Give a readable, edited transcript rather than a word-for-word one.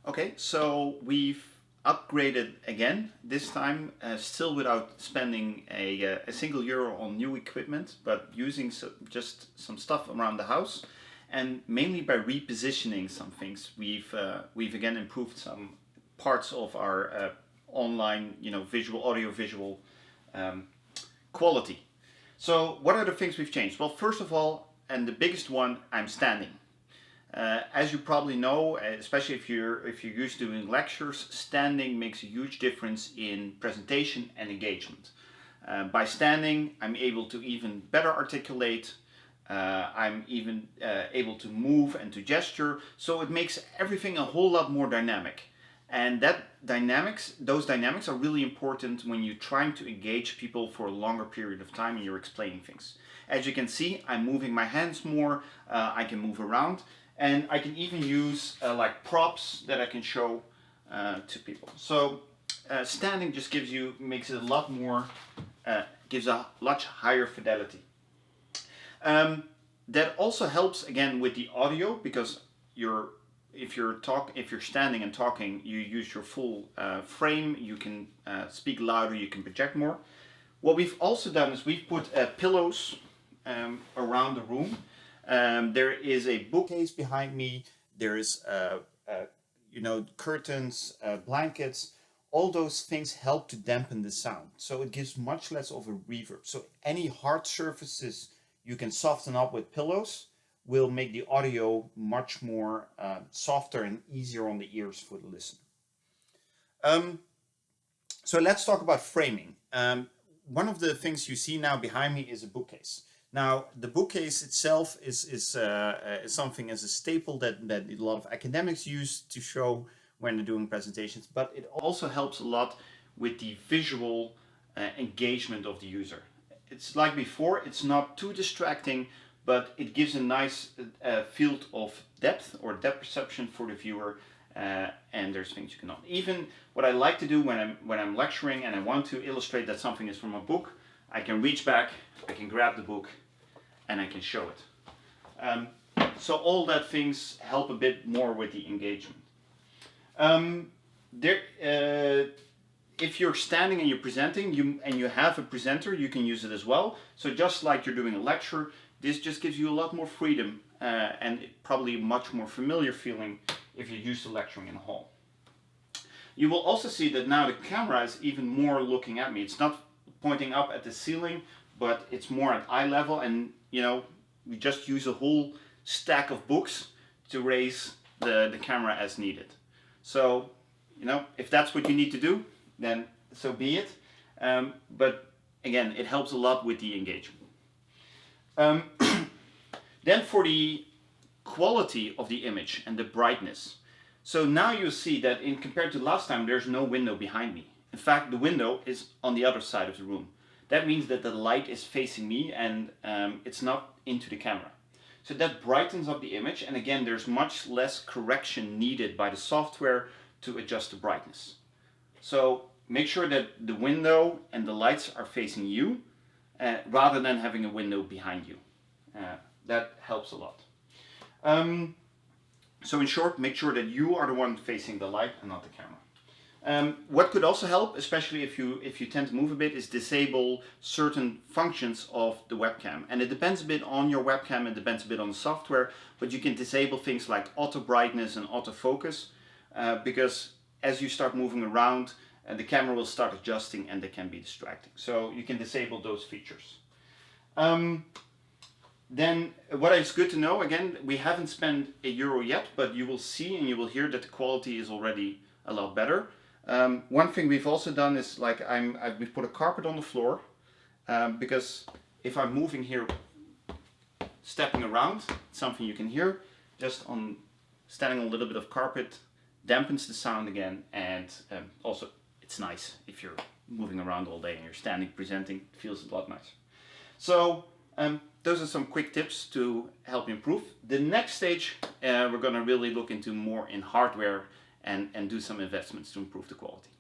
Okay, so we've upgraded again, this time still without spending a single euro on new equipment, but using just some stuff around the house, and mainly by repositioning some things. We've again improved some parts of our online, audio visual um, quality. So what are the things we've changed? Well, first of all, and the biggest one, I'm standing. As you probably know, especially if you're used to doing lectures, standing makes a huge difference in presentation and engagement. By standing, I'm able to even better articulate. I'm even able to move and to gesture, so it makes everything a whole lot more dynamic. And those dynamics are really important when you're trying to engage people for a longer period of time and you're explaining things. As you can see, I'm moving my hands more, I can move around, and I can even use like props that I can show to people. So standing just makes it a lot more, gives a much higher fidelity. That also helps again with the audio, because if you're standing and talking, you use your full frame. You can speak louder. You can project more. What we've also done is we've put pillows around the room. There is a bookcase behind me. There is curtains, blankets. All those things help to dampen the sound, so it gives much less of a reverb. So any hard surfaces you can soften up with pillows will make the audio much more softer and easier on the ears for the listener. So let's talk about framing. One of the things you see now behind me is a bookcase. Now, the bookcase itself is something as a staple that a lot of academics use to show when they're doing presentations, but it also helps a lot with the visual engagement of the user. It's like before, it's not too distracting, but it gives a nice field of depth or depth perception for the viewer. And there's things you cannot. Even what I like to do when I'm lecturing and I want to illustrate that something is from a book, I can reach back, I can grab the book, and I can show it. So all that things help a bit more with the engagement. If you're standing and you're presenting, and you have a presenter, you can use it as well. So just like you're doing a lecture, this just gives you a lot more freedom and probably a much more familiar feeling if you're used to lecturing in a hall. You will also see that now the camera is even more looking at me. It's not pointing up at the ceiling, but it's more at eye level, and we just use a whole stack of books to raise the camera as needed. So if that's what you need to do, then so be it. But again, it helps a lot with the engagement. Then for the quality of the image and the brightness. So now you see that compared to last time, there's no window behind me. In fact, the window is on the other side of the room. That means that the light is facing me and it's not into the camera. So that brightens up the image, and again, there's much less correction needed by the software to adjust the brightness. So make sure that the window and the lights are facing you rather than having a window behind you. That helps a lot. So in short, make sure that you are the one facing the light and not the camera. What could also help, especially if you tend to move a bit, is disable certain functions of the webcam. And it depends a bit on your webcam, it depends a bit on the software, but you can disable things like auto brightness and autofocus, because as you start moving around, the camera will start adjusting and they can be distracting. So you can disable those features. Then what is good to know, again, we haven't spent €1 yet, but you will see and you will hear that the quality is already a lot better. One thing we've also done is we've put a carpet on the floor, because if I'm moving here, stepping around, something you can hear, just on standing on a little bit of carpet dampens the sound again, and also it's nice if you're moving around all day and you're standing presenting, it feels a lot nicer. So those are some quick tips to help improve. The next stage, we're going to really look into more in hardware and do some investments to improve the quality.